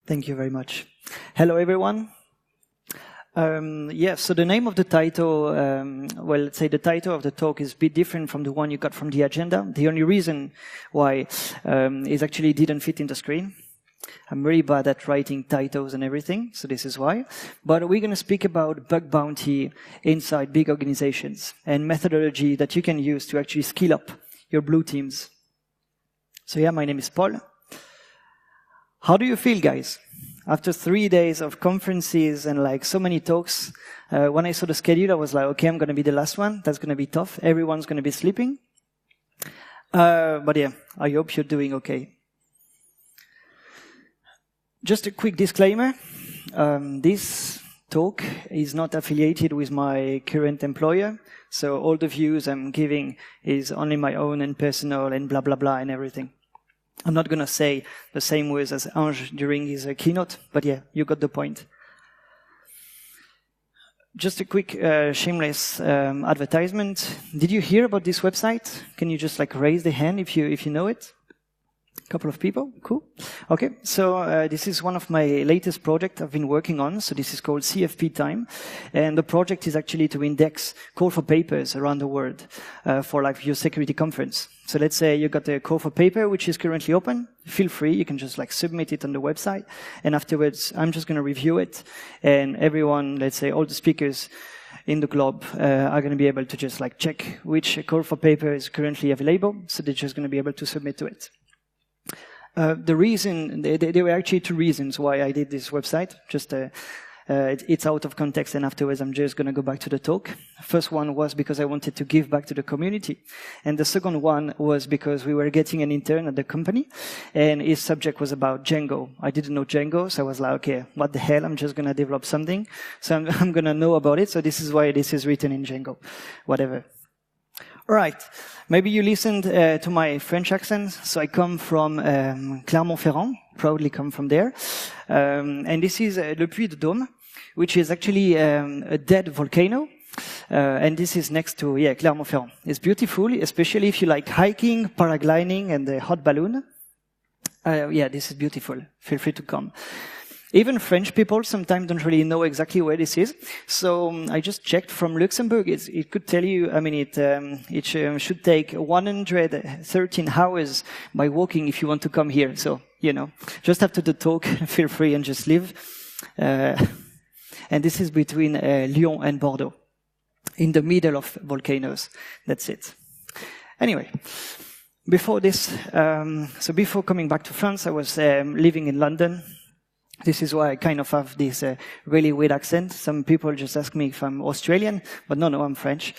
Thank you very much. Hello, everyone. So the name of the title, let's say the title of the talk is a bit different from the one you got from the agenda. The only reason why is actually it didn't fit in the screen. I'm very bad at writing titles and everything, so this is why. But we're going to speak about bug bounty inside big organizations and methodology that you can use to actually skill up your blue teams. So yeah, my name is Paul. How do you feel, guys? After 3 days of conferences and like so many talks, when I saw the schedule, I was like, okay, I'm going to be the last one. That's going to be tough. Everyone's going to be sleeping. But yeah, I hope you're doing okay. Just a quick disclaimer. This talk is not affiliated with my current employer. So all the views I'm giving is only my own and personal and blah, blah, blah and everything. I'm not going to say the same words as Ange during his keynote, but yeah, you got the point. Just a quick shameless advertisement. Did you hear about this website? Can you just like raise the hand if you know it? A couple of people, cool. Okay, so this is one of my latest projects I've been working on. So this is called CFP Time, and the project is actually to index call for papers around the world for like your security conference. So let's say you got a call for paper which is currently open. Feel free, you can just like submit it on the website, and afterwards I'm just going to review it, and everyone, let's say all the speakers in the globe are going to be able to just like check which call for paper is currently available. So they're just going to be able to submit to it. The reason, there were actually two reasons why I did this website. Just it's out of context, and afterwards I'm just going to go back to the talk. First one was because I wanted to give back to the community. And the second one was because we were getting an intern at the company, and his subject was about Django. I didn't know Django, so I was like, okay, what the hell, I'm just going to develop something. So I'm going to know about it, so this is why this is written in Django. Whatever. All right. Maybe you listened to my French accent. So I come from Clermont-Ferrand, proudly come from there. And this is Le Puy de Dôme, which is actually a dead volcano. And this is next to, Clermont-Ferrand. It's beautiful, especially if you like hiking, paragliding, and the hot balloon. This is beautiful. Feel free to come. Even French people sometimes don't really know exactly where this is. So I just checked from Luxembourg. It could tell you, it should take 113 hours by walking if you want to come here. So, just after the talk, feel free and just leave. And this is between Lyon and Bordeaux, in the middle of volcanoes. That's it. Anyway, before this, before coming back to France, I was living in London. This is why I kind of have this really weird accent. Some people just ask me if I'm Australian, but no, I'm French.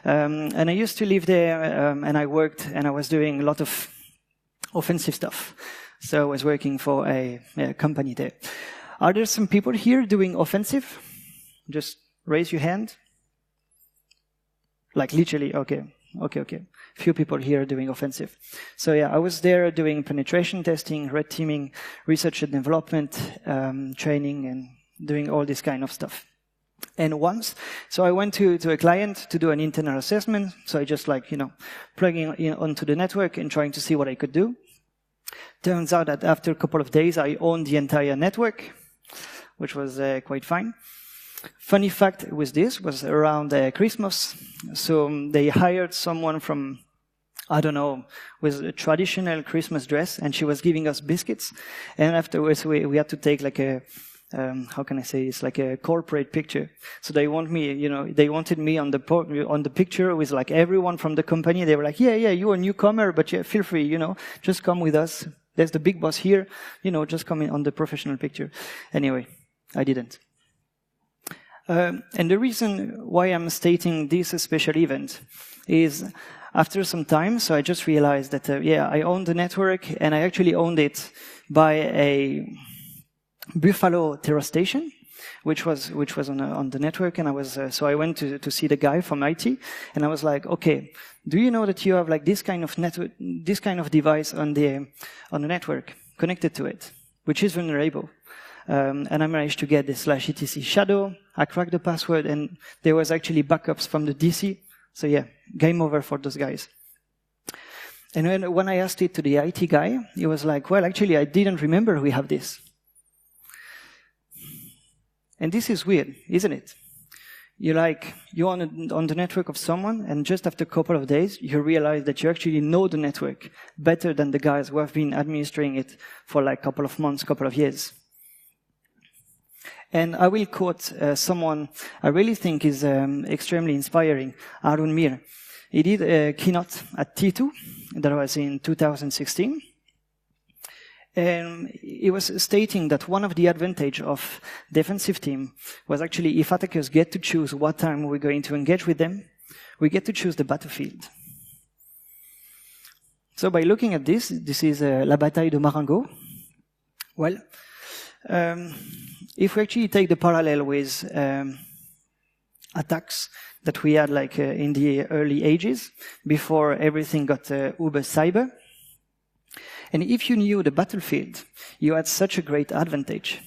And I used to live there, and I worked, and I was doing a lot of offensive stuff. So I was working for a company there. Are there some people here doing offensive? Just raise your hand. Like literally, okay. Few people here doing offensive. So yeah, I was there doing penetration testing, red teaming, research and development, training, and doing all this kind of stuff. And once, so I went to a client to do an internal assessment. So I just plugging in onto the network and trying to see what I could do. Turns out that after a couple of days, I owned the entire network, which was quite fine. Funny fact with this was around Christmas. So they hired someone from, I don't know, with a traditional Christmas dress, and she was giving us biscuits. And afterwards we had to take like a, how can I say, it's like a corporate picture. So they wanted me on the picture with like everyone from the company. They were like, yeah, you're a newcomer, but yeah, feel free, just come with us. There's the big boss here, just come in on the professional picture. Anyway, I didn't. And the reason why I'm stating this special event is after some time, so I just realized that, I owned the network, and I actually owned it by a Buffalo terror station, which was on the network, and so I went to see the guy from IT, and I was like, okay, do you know that you have like this kind of network, this kind of device on the network connected to it, which is vulnerable? And I managed to get the /etc shadow. I cracked the password, and there was actually backups from the DC. So yeah, game over for those guys. And when I asked it to the IT guy, he was like, well, actually, I didn't remember we have this. And this is weird, isn't it? You're on the network of someone, and just after a couple of days, you realize that you actually know the network better than the guys who have been administering it for like a couple of months, couple of years. And I will quote someone I really think is extremely inspiring, Arun Mir. He did a keynote at T2, that was in 2016. And he was stating that one of the advantages of defensive team was actually if attackers get to choose what time we're going to engage with them, we get to choose the battlefield. So by looking at this is La Bataille de Marengo. Well, if we actually take the parallel with attacks that we had like in the early ages, before everything got uber cyber, and if you knew the battlefield, you had such a great advantage.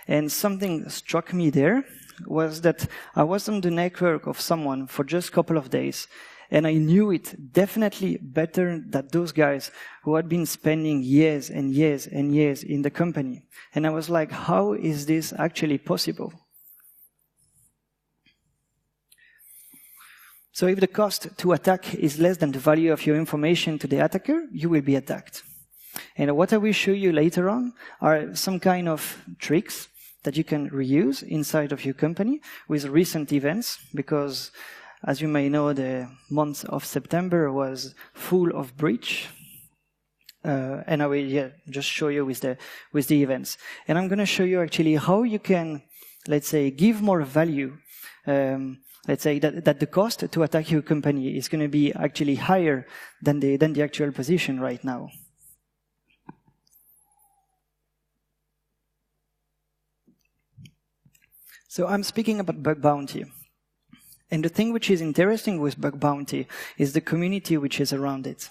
And something struck me there was that I was on the network of someone for just a couple of days, and I knew it definitely better than those guys who had been spending years and years and years in the company. And I was like, how is this actually possible? So if the cost to attack is less than the value of your information to the attacker, you will be attacked. And what I will show you later on are some kind of tricks that you can reuse inside of your company with recent events, because as you may know, the month of September was full of breach. And I will just show you with the events. And I'm going to show you actually how you can, let's say, give more value. Let's say that the cost to attack your company is going to be actually higher than the actual position right now. So I'm speaking about bug bounty. And the thing which is interesting with bug bounty is the community which is around it.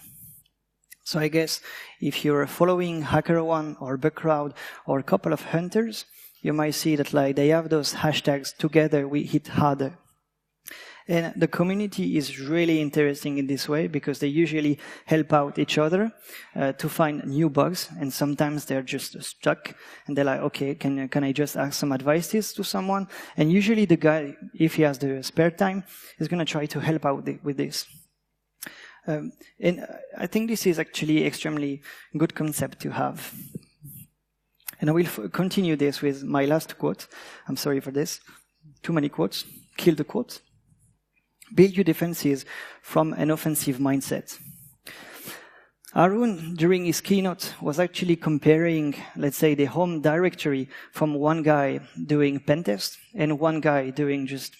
So I guess if you're following HackerOne or Bugcrowd or a couple of hunters, you might see that like they have those hashtags together we hit harder. And the community is really interesting in this way because they usually help out each other to find new bugs, and sometimes they're just stuck and they're like, okay, can I just ask some advices to someone? And usually the guy, if he has the spare time, is going to try to help out with this. And I think this is actually extremely good concept to have. And I will continue this with my last quote. I'm sorry for this. Too many quotes. Kill the quote. Build your defenses from an offensive mindset. Arun, during his keynote, was actually comparing, let's say, the home directory from one guy doing pen test and one guy doing just,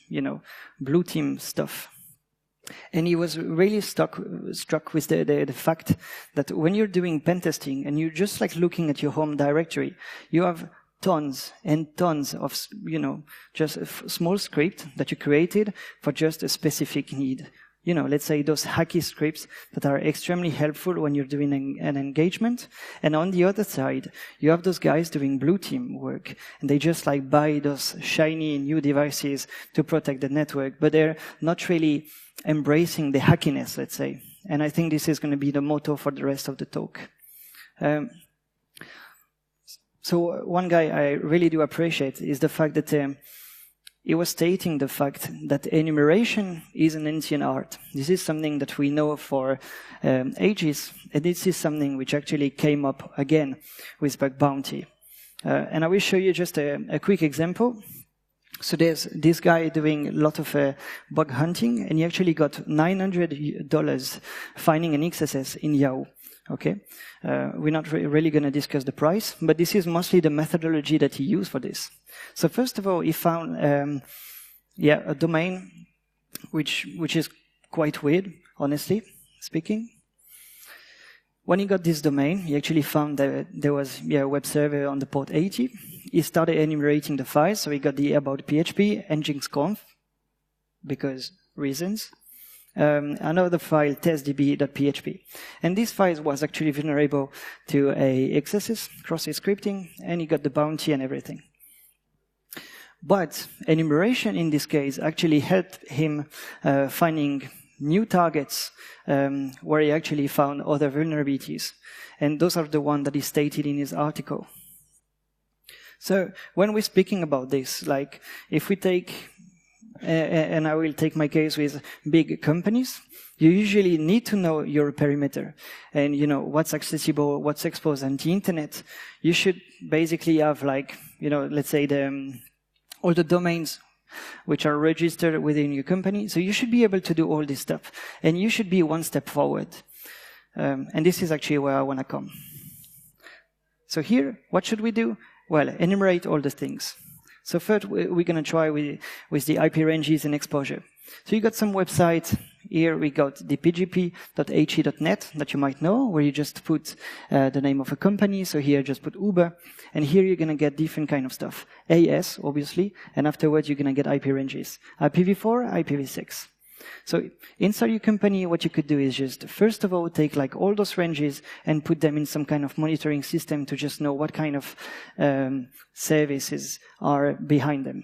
blue team stuff. And he was really struck with the fact that when you're doing pen testing and you're just like looking at your home directory, you have tons and tons of, just a small script that you created for just a specific need. Let's say those hacky scripts that are extremely helpful when you're doing an engagement. And on the other side, you have those guys doing blue team work, and they just like buy those shiny new devices to protect the network, but they're not really embracing the hackiness, let's say. And I think this is going to be the motto for the rest of the talk. So one guy I really do appreciate is the fact that he was stating the fact that enumeration is an ancient art. This is something that we know for ages, and this is something which actually came up again with bug bounty. And I will show you just a quick example. So there's this guy doing a lot of bug hunting, and he actually got $900 finding an XSS in Yahoo. Okay, we're not really going to discuss the price, but this is mostly the methodology that he used for this. So first of all, he found, a domain which is quite weird, honestly speaking. When he got this domain, he actually found that there was a web server on the port 80. He started enumerating the files, so he got the about PHP, nginx.conf, because reasons. Another file, testdb.php. And this file was actually vulnerable to a XSS, cross-site scripting, and he got the bounty and everything. But enumeration in this case actually helped him finding new targets where he actually found other vulnerabilities. And those are the ones that he stated in his article. So when we're speaking about this, like if we take, and I will take my case with big companies, you usually need to know your perimeter and you know what's accessible, what's exposed on the internet. You should basically have like, you know, let's say all the domains which are registered within your company. So you should be able to do all this stuff and you should be one step forward. And this is actually where I want to come. So here, what should we do? Well, enumerate all the things. So first, we're going to try with the IP ranges and exposure. So you got some websites. Here we got the pgp.he.net that you might know, where you just put the name of a company. So here just put Uber. And here you're going to get different kind of stuff. AS, obviously. And afterwards, you're going to get IP ranges. IPv4, IPv6. So inside your company, what you could do is just, first of all, take like all those ranges and put them in some kind of monitoring system to just know what kind of services are behind them.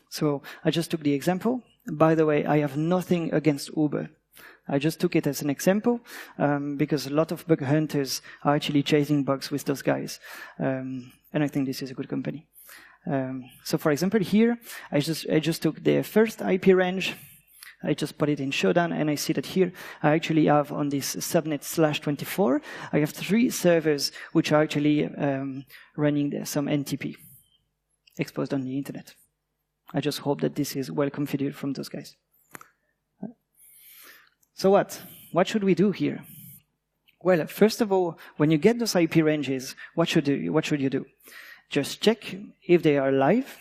So I just took the example. By the way, I have nothing against Uber. I just took it as an example because a lot of bug hunters are actually chasing bugs with those guys. And I think this is a good company. So for example, here, I just took the first IP range. I just put it in Showdown, and I see that here I actually have on this subnet /24, I have 3 servers which are actually running some NTP exposed on the internet. I just hope that this is well configured from those guys. So what? What should we do here? Well, first of all, when you get those IP ranges, what should you do? Just check if they are live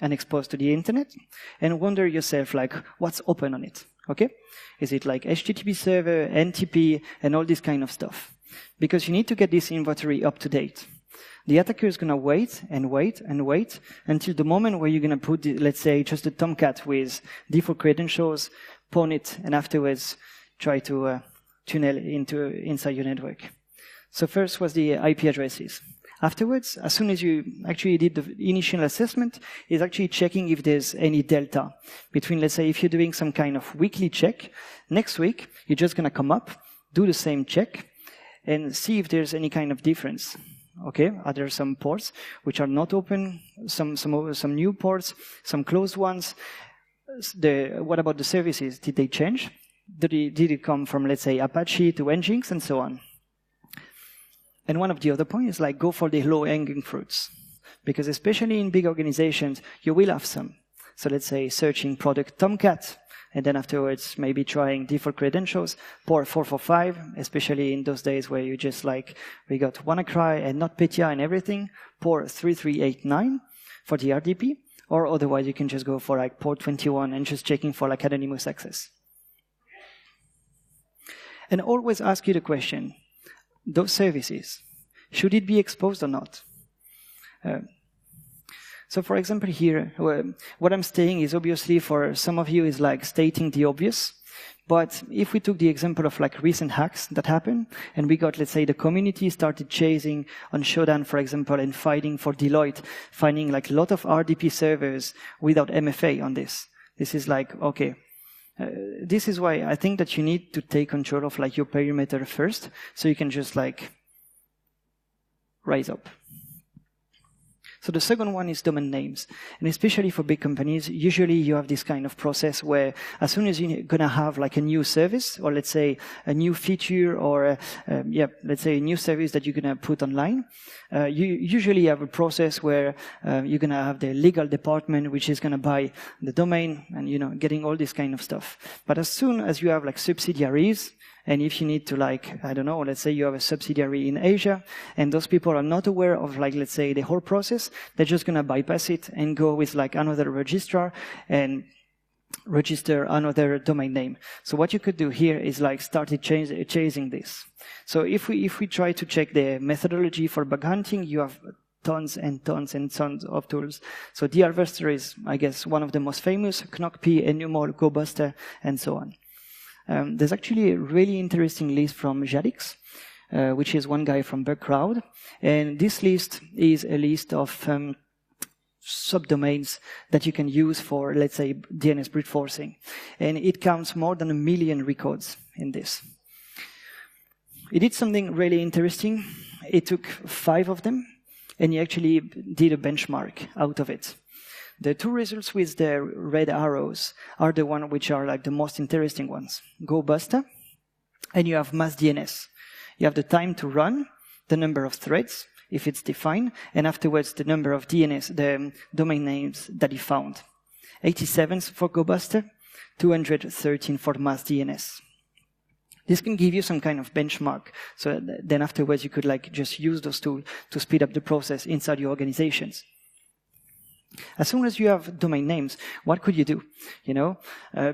and exposed to the internet, and wonder yourself, like, what's open on it, okay? Is it like HTTP server, NTP, and all this kind of stuff? Because you need to get this inventory up to date. The attacker is going to wait and wait and wait until the moment where you're going to put, let's say, just a Tomcat with default credentials, pawn it, and afterwards try to tunnel inside your network. So first was the IP addresses. Afterwards, as soon as you actually did the initial assessment, is actually checking if there's any delta between, let's say, if you're doing some kind of weekly check, next week, you're just going to come up, do the same check, and see if there's any kind of difference. Okay, are there some ports which are not open, some new ports, some closed ones? What about the services? Did they change? Did it come from, let's say, Apache to Nginx and so on? And one of the other points is like go for the low-hanging fruits. Because especially in big organizations, you will have some. So let's say searching product Tomcat, and then afterwards maybe trying default credentials, port 445, especially in those days where you just like, we got WannaCry and NotPetya and everything, port 3389 for the RDP, or otherwise you can just go for like port 21 and just checking for like anonymous access. And always ask you the question, those services, should it be exposed or not? So for example here, what I'm saying is obviously for some of you is like stating the obvious, but if we took the example of like recent hacks that happened, and we got, let's say, the community started chasing on Showdown, for example, and fighting for Deloitte, finding like a lot of RDP servers without MFA on this. This is like, okay, this is why I think that you need to take control of like your perimeter first, so you can just like rise up. So the second one is domain names. And especially for big companies, usually you have this kind of process where as soon as you're going to have like a new service, or let's say a new feature, or let's say a new service that you're going to put online, you usually have a process where you're going to have the legal department, which is going to buy the domain and, you know, getting all this kind of stuff. But as soon as you have like subsidiaries, and if you need to, like, I don't know, let's say you have a subsidiary in Asia, and those people are not aware of, like, let's say, the whole process, they're just going to bypass it and go with, like, another registrar and register another domain name. So what you could do here is, like, start chasing this. So if we try to check the methodology for bug hunting, you have tons and tons and tons of tools. So dharvester is, I guess, one of the most famous, KnockP, Enumol, GoBuster, and so on. There's actually a really interesting list from Jadix, which is one guy from BugCrowd. And this list is a list of subdomains that you can use for, let's say, DNS brute forcing. And it counts more than 1 million records in this. It did something really interesting. It took 5 of them, and he actually did a benchmark out of it. The 2 results with the red arrows are the ones which are like the most interesting ones. GoBuster, and you have mass DNS. You have the time to run, the number of threads, if it's defined, and afterwards the number of DNS, the domain names that he found. 87 for GoBuster, 213 for mass DNS. This can give you some kind of benchmark. So then afterwards you could like just use those tools to speed up the process inside your organizations. As soon as you have domain names, what could you do? You know,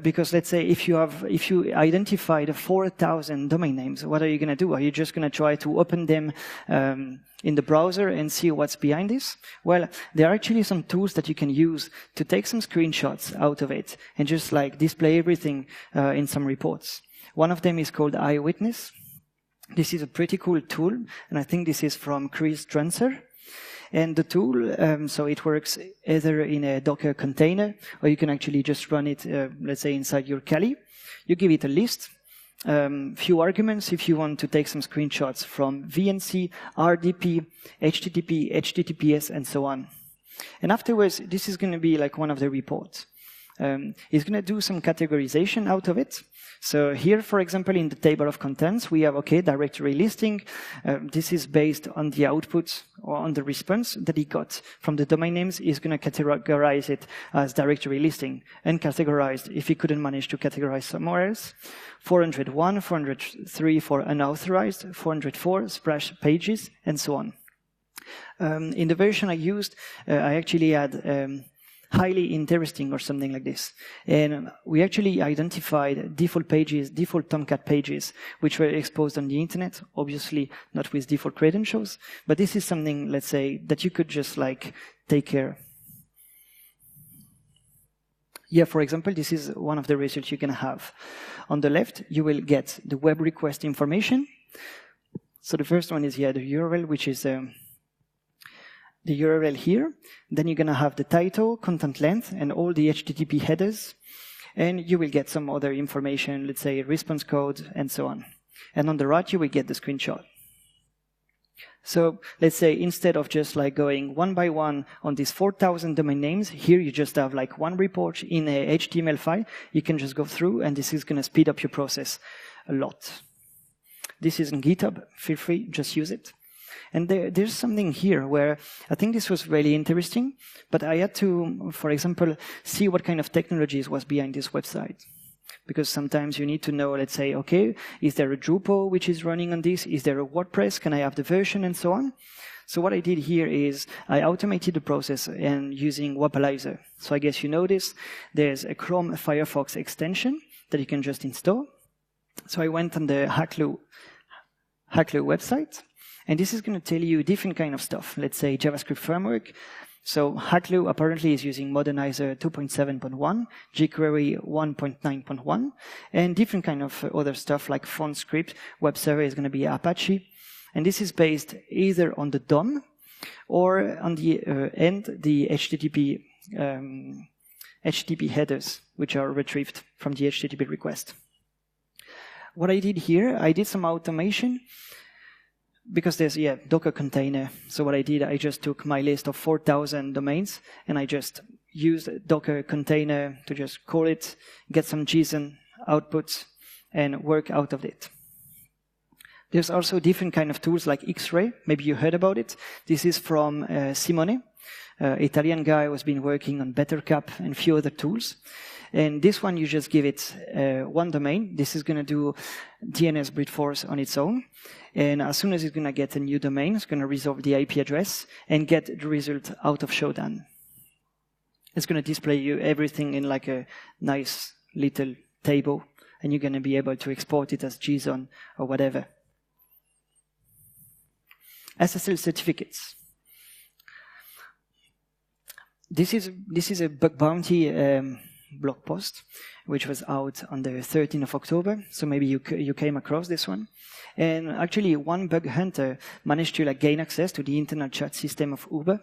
because let's say if you identified 4,000 domain names, what are you going to do? Are you just going to try to open them in the browser and see what's behind this? Well, there are actually some tools that you can use to take some screenshots out of it and just like display everything in some reports. One of them is called Eyewitness. This is a pretty cool tool, and I think this is from Chris Drunser. And the tool, so it works either in a Docker container, or you can actually just run it, let's say, inside your Kali. You give it a list, few arguments if you want to take some screenshots from VNC, RDP, HTTP, HTTPS, and so on. And afterwards, this is going to be like one of the reports. It's going to do some categorization out of it. So here, for example, in the table of contents, we have, okay, directory listing. This is based on the output or on the response that he got from the domain names. He's going to categorize it as directory listing, uncategorized if he couldn't manage to categorize somewhere else. 401, 403 for unauthorized, 404 splash pages, and so on. In the version I used, I actually had highly interesting or something like this. And we actually identified default pages, default Tomcat pages, which were exposed on the internet, obviously not with default credentials, but this is something, let's say, that you could just like take care. Yeah, for example, this is one of the results you can have. On the left, you will get the web request information. So the first one is, yeah, the URL, which is the URL here. Then you're going to have the title, content length, and all the HTTP headers. And you will get some other information, let's say response code, and so on. And on the right, you will get the screenshot. So let's say instead of just like going one by one on these 4,000 domain names, here you just have like one report in a HTML file. You can just go through, and this is going to speed up your process a lot. This is on GitHub. Feel free, just use it. And there's something here where I think this was really interesting, but I had to, for example, see what kind of technologies was behind this website. Because sometimes you need to know, let's say, okay, is there a Drupal which is running on this? Is there a WordPress? Can I have the version? And so on. So what I did here is I automated the process and using Wapalizer. So I guess you know this. There's a Chrome Firefox extension that you can just install. So I went on the Hacklu website. And this is going to tell you different kind of stuff. Let's say JavaScript framework. So Hacklu apparently is using Modernizer 2.7.1, jQuery 1.9.1, and different kind of other stuff like font script. Web server is going to be Apache. And this is based either on the DOM or on the end, the HTTP headers, which are retrieved from the HTTP request. What I did here, I did some automation. Because there's, yeah, Docker container. So what I did, I just took my list of 4,000 domains, and I just used Docker container to just call it, get some JSON outputs, and work out of it. There's also different kind of tools like X-Ray. Maybe you heard about it. This is from Simone, Italian guy who has been working on BetterCap and a few other tools. And this one, you just give it one domain. This is going to do DNS brute force on its own. And as soon as it's going to get a new domain, it's going to resolve the IP address and get the result out of Shodan. It's going to display you everything in like a nice little table, and you're going to be able to export it as JSON or whatever. SSL certificates. This is a bug bounty blog post, which was out on the 13th of October. So maybe you came across this one. And actually, one bug hunter managed to like gain access to the internal chat system of Uber.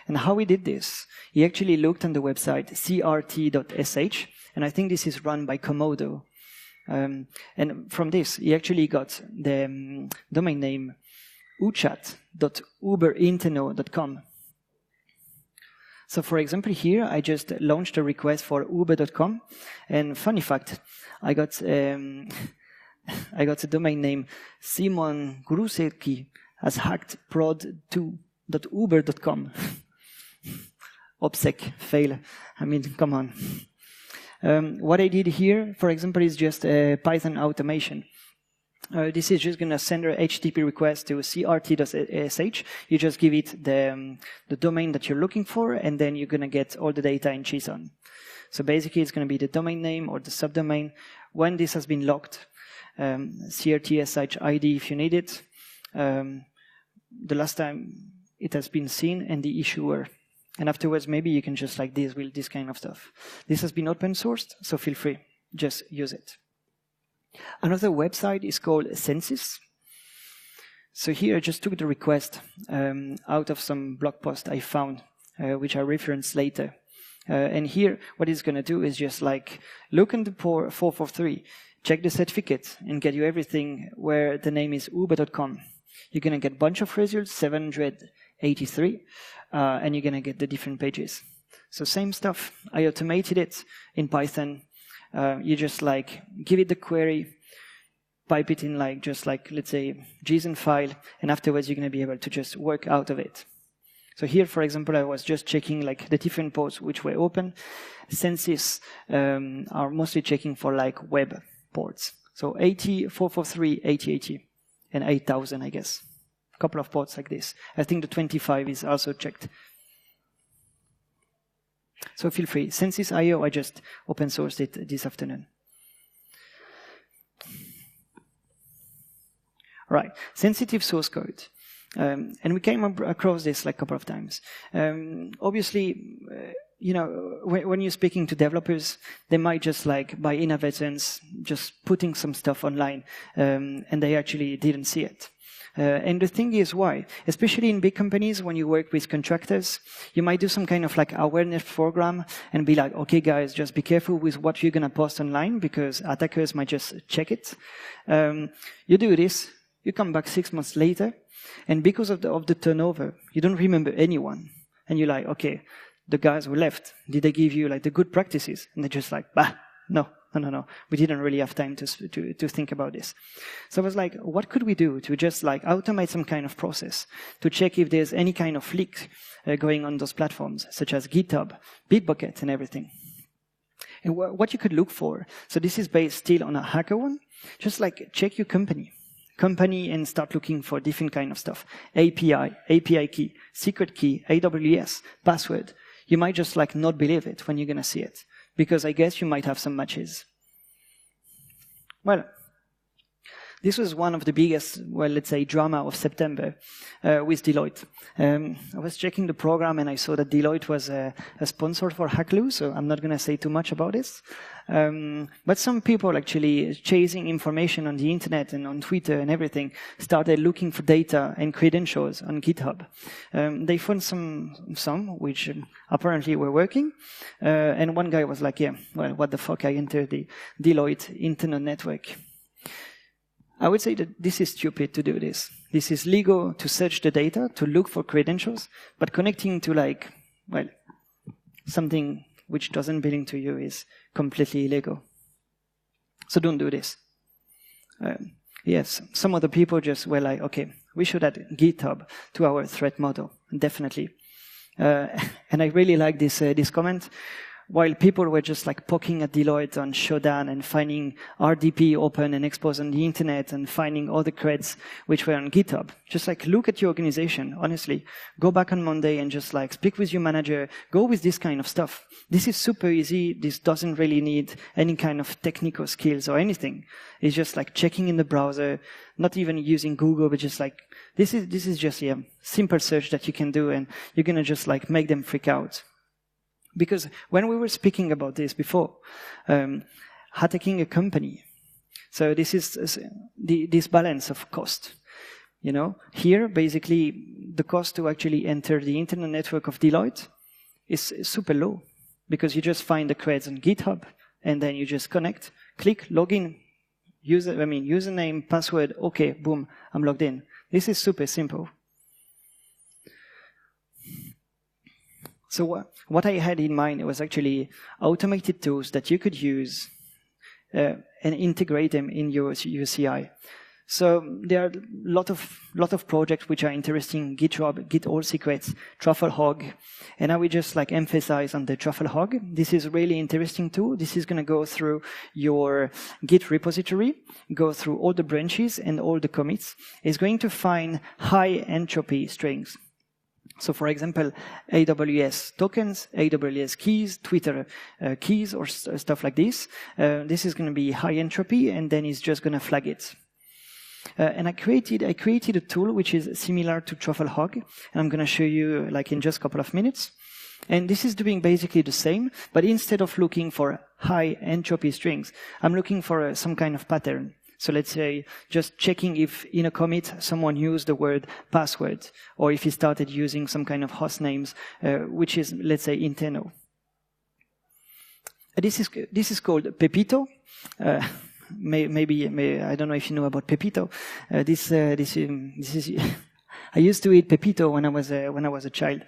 And how he did this, he actually looked on the website crt.sh, and I think this is run by Komodo. And from this, he actually got the domain name uchat.uberinterno.com. So for example, here I just launched a request for uber.com, and funny fact, I got the domain name Simon Grusecki has hacked prod2.uber.com. OPSEC fail. I mean, come on. What I did here, for example, is just a Python automation. This is just going to send an HTTP request to crt.sh. You just give it the domain that you're looking for, and then you're going to get all the data in JSON. So basically, it's going to be the domain name or the subdomain. When this has been locked, crt.sh ID if you need it, the last time it has been seen, and the issuer. And afterwards, maybe you can just like this with this kind of stuff. This has been open sourced, so feel free. Just use it. Another website is called Census. So here I just took the request out of some blog post I found, which I reference later. And here, what it's going to do is just like look in the port 443, check the certificate, and get you everything where the name is uber.com. You're going to get a bunch of results, 783, and you're going to get the different pages. So same stuff. I automated it in Python. You just like give it the query, pipe it in like just like, let's say, JSON file, and afterwards you're going to be able to just work out of it. So here, for example, I was just checking like the different ports which were open. Census are mostly checking for like web ports. So 80, 443, 8080, and 8000, I guess. A couple of ports like this. I think the 25 is also checked. So feel free. Census.io, I just open sourced it this afternoon. Right, sensitive source code. And we came across this like a couple of times. Obviously, you know, when you're speaking to developers, they might just like, by inadvertence, just putting some stuff online, and they actually didn't see it. And the thing is why, especially in big companies, when you work with contractors, you might do some kind of like awareness program and be like, okay, guys, just be careful with what you're going to post online because attackers might just check it. You do this, you come back 6 months later, and because of the turnover, you don't remember anyone. And you're like, okay, the guys who left, did they give you like the good practices? And they're just like, bah, no. We didn't really have time to think about this. So I was like, what could we do to just like automate some kind of process to check if there's any kind of leak going on those platforms, such as GitHub, Bitbucket, and everything. And what you could look for. So this is based still on a HackerOne. Just like check your company and start looking for different kind of stuff. API key, secret key, AWS, password. You might just like not believe it when you're going to see it. Because I guess you might have some matches. Well, this was one of the biggest, well, let's say, drama of September with Deloitte. I was checking the program and I saw that Deloitte was a sponsor for Hacklu, so I'm not going to say too much about this. But some people actually chasing information on the internet and on Twitter and everything started looking for data and credentials on GitHub. They found some which apparently were working. And one guy was like, yeah, well, what the fuck, I entered the Deloitte internet network. I would say that this is stupid to do this. This is legal to search the data, to look for credentials, but connecting to like, well, something which doesn't belong to you is completely illegal. So don't do this. Yes, some of the people just were like, okay, we should add GitHub to our threat model, definitely. And I really like this comment. While people were just like poking at Deloitte on Shodan and finding RDP open and exposed on the internet and finding all the creds which were on GitHub. Just like look at your organization, honestly. Go back on Monday and just like speak with your manager. Go with this kind of stuff. This is super easy. This doesn't really need any kind of technical skills or anything. It's just like checking in the browser, not even using Google, but just like, this is just a simple search that you can do and you're going to just like make them freak out. Because when we were speaking about this before, attacking a company, so this is this balance of cost. You know, here, basically, the cost to actually enter the internet network of Deloitte is super low, because you just find the creds on GitHub, and then you just connect, click, login, username, password, okay, boom, I'm logged in. This is super simple. So what I had in mind was actually automated tools that you could use and integrate them in your CI. So there are a lot of projects which are interesting: GitHub, Git All Secrets, TruffleHog, and I will just like emphasize on the TruffleHog. This is really interesting too. This is going to go through your Git repository, go through all the branches and all the commits. It's going to find high entropy strings. So, for example, AWS tokens, AWS keys, Twitter keys, or stuff like this. This is going to be high entropy, and then it's just going to flag it. And I created a tool which is similar to TruffleHog, and I'm going to show you like in just a couple of minutes. And this is doing basically the same, but instead of looking for high entropy strings, I'm looking for some kind of pattern. So let's say just checking if in a commit someone used the word password, or if he started using some kind of host names, which is, let's say, Inteno. This is called Pepito. Maybe I don't know if you know about Pepito. This is I used to eat Pepito when I was a child.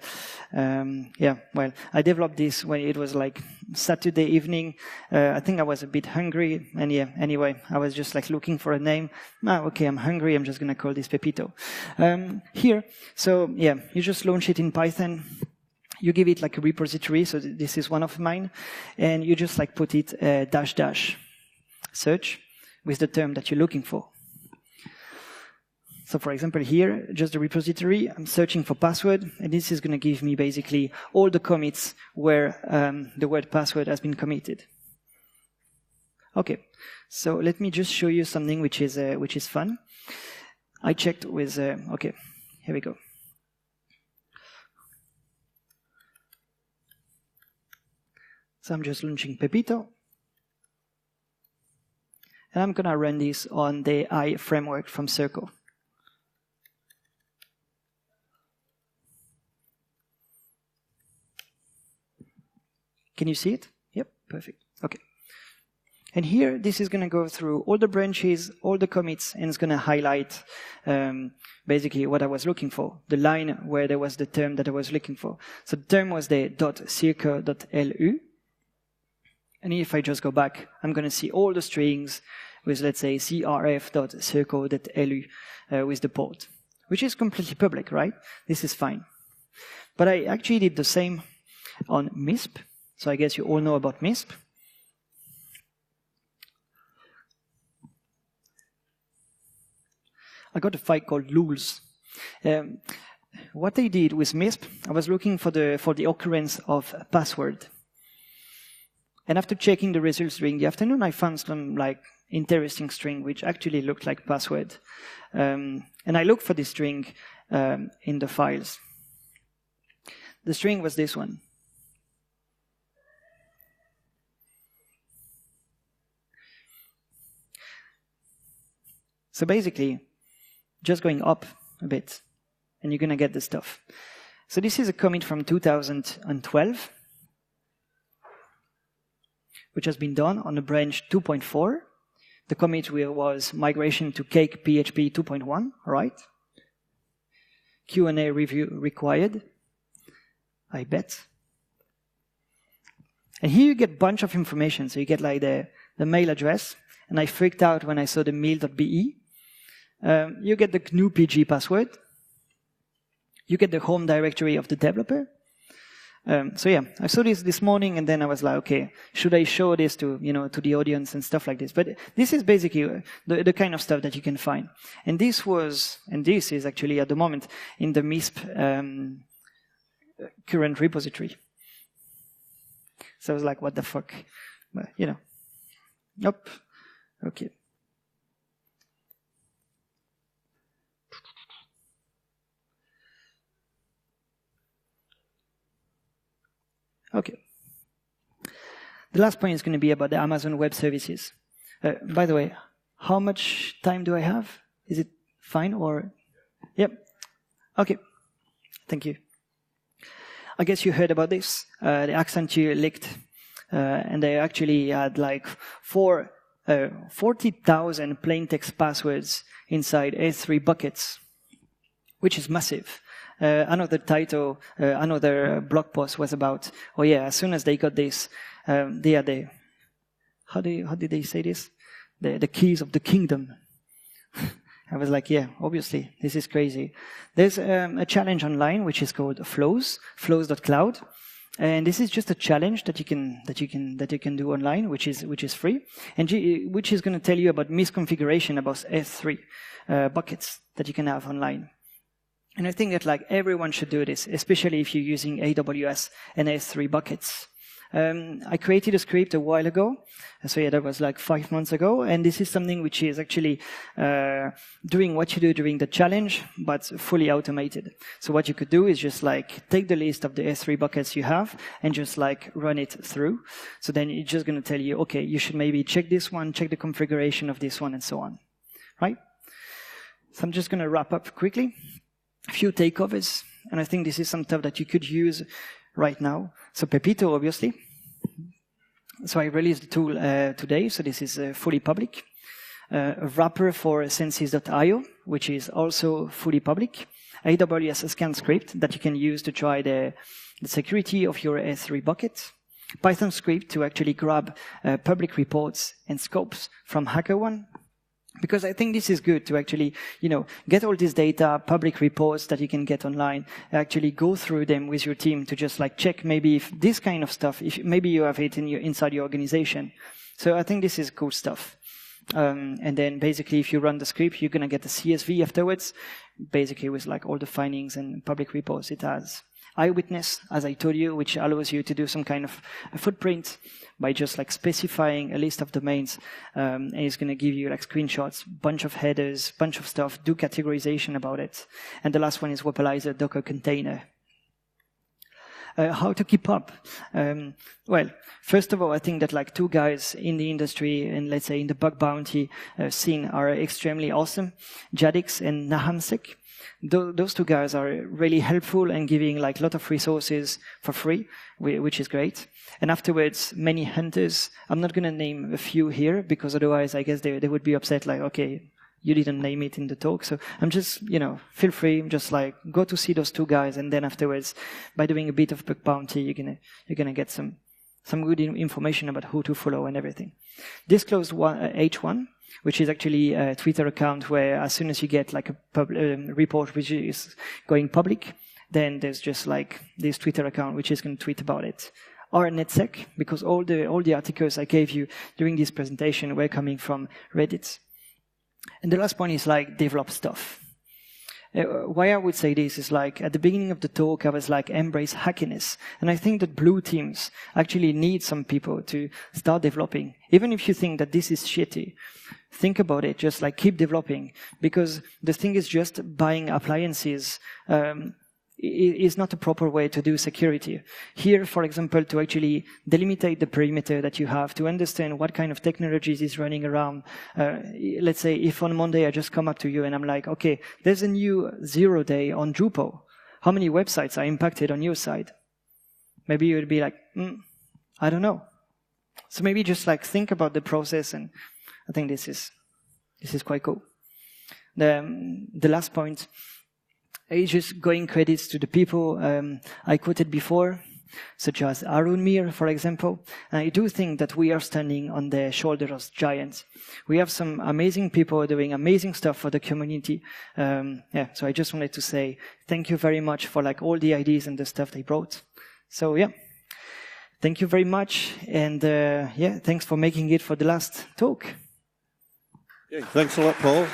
Well, I developed this when it was like Saturday evening. I think I was a bit hungry, and anyway, I was just like looking for a name. Okay, I'm hungry. I'm just gonna call this Pepito. You just launch it in Python. You give it like a repository. So this is one of mine, and you just like put it -- search with the term that you're looking for. So for example here, just the repository, I'm searching for password, and this is going to give me basically all the commits where the word password has been committed. Okay, so let me just show you something which is fun. I checked with, okay, here we go. So I'm just launching Pepito. And I'm going to run this on the AI framework from Circle. Can you see it? Yep, perfect. Okay. And here, this is going to go through all the branches, all the commits, and it's going to highlight basically what I was looking for, the line where there was the term that I was looking for. So the term was the .circle.lu. And if I just go back, I'm going to see all the strings with, let's say, crf.circle.lu with the port, which is completely public, right? This is fine. But I actually did the same on MISP. So I guess you all know about MISP. I got a file called lools. What I did with MISP, I was looking for the occurrence of a password. And after checking the results during the afternoon, I found some like interesting string which actually looked like password. And I looked for this string in the files. The string was this one. So basically, just going up a bit, and you're going to get the stuff. So this is a commit from 2012. Which has been done on the branch 2.4. The commit was migration to Cake PHP 2.1, right? Q&A review required, I bet. And here you get a bunch of information. So you get like the mail address, and I freaked out when I saw the mail.be. You get the GNU PG password. You get the home directory of the developer. So yeah, I saw this morning, and then I was like, okay, should I show this to the audience and stuff like this? But this is basically the kind of stuff that you can find. And this is actually at the moment in the MISP current repository. So I was like, what the fuck? But, nope. Okay. Okay. The last point is going to be about the Amazon Web Services. By the way, how much time do I have? Is it fine or? Yep. Okay. Thank you. I guess you heard about this. The Accenture leaked, and they actually had like 40,000 plain text passwords inside S3 buckets, which is massive. Another title, another blog post was about, oh yeah, as soon as they got this, they had the, how did they say this? The keys of the kingdom. I was like, yeah, obviously, this is crazy. There's a challenge online which is called flows.cloud. And this is just a challenge that you can do online, which is free, and which is going to tell you about misconfiguration about S3 buckets that you can have online. And I think that like everyone should do this, especially if you're using AWS and S3 buckets. I created a script a while ago. So yeah, that was like 5 months ago. And this is something which is actually doing what you do during the challenge, but fully automated. So what you could do is just like take the list of the S3 buckets you have and just like run it through. So then it's just going to tell you, okay, you should maybe check this one, check the configuration of this one, and so on. Right? So I'm just going to wrap up quickly. A few takeovers. And I think this is some stuff that you could use right now. So Pepito, obviously. So I released the tool today, so this is fully public. A wrapper for Sensis.io, which is also fully public. AWS scan script that you can use to try the security of your S3 bucket. Python script to actually grab public reports and scopes from HackerOne. Because I think this is good to actually, get all this data, public reports that you can get online, actually go through them with your team to just like check maybe if this kind of stuff, if maybe you have it inside your organization. So I think this is cool stuff. And then basically if you run the script, you're going to get the CSV afterwards, basically with like all the findings and public reports it has. Eyewitness, as I told you, which allows you to do some kind of a footprint by just like specifying a list of domains, and it's going to give you like screenshots, bunch of headers, bunch of stuff, do categorization about it. And the last one is Wapalizer Docker container. How to keep up? Well, first of all, I think that like 2 guys in the industry and let's say in the bug bounty scene are extremely awesome, Jadix and Nahamsek. Those 2 guys are really helpful and giving like a lot of resources for free, which is great. And afterwards, many hunters. I'm not going to name a few here because otherwise I guess they would be upset like, okay, you didn't name it in the talk. So I'm just, feel free, just like go to see those 2 guys. And then afterwards, by doing a bit of bug bounty, you're going to get some good information about who to follow and everything. Disclose H1. Which is actually a Twitter account where as soon as you get like a report which is going public, then there's just like this Twitter account which is going to tweet about it. Or NetSec, because all the articles I gave you during this presentation were coming from Reddit. And the last point is like develop stuff. Why I would say this is like at the beginning of the talk I was like embrace hackiness, and I think that blue teams actually need some people to start developing. Even if you think that this is shitty, think about it, just like keep developing, because the thing is just buying appliances is not a proper way to do security. Here, for example, to actually delimitate the perimeter that you have, to understand what kind of technologies is running around. Let's say if on Monday I just come up to you and I'm like, okay, there's a new 0 day on Drupal. How many websites are impacted on your side? Maybe you would be like, I don't know. So maybe just like think about the process, and I think this is quite cool. The last point is just going credits to the people I quoted before, such as Arun Mir, for example. And I do think that we are standing on the shoulders of giants. We have some amazing people doing amazing stuff for the community. So I just wanted to say thank you very much for like all the ideas and the stuff they brought. So yeah, thank you very much. And thanks for making it for the last talk. Yeah, thanks a lot, Paul.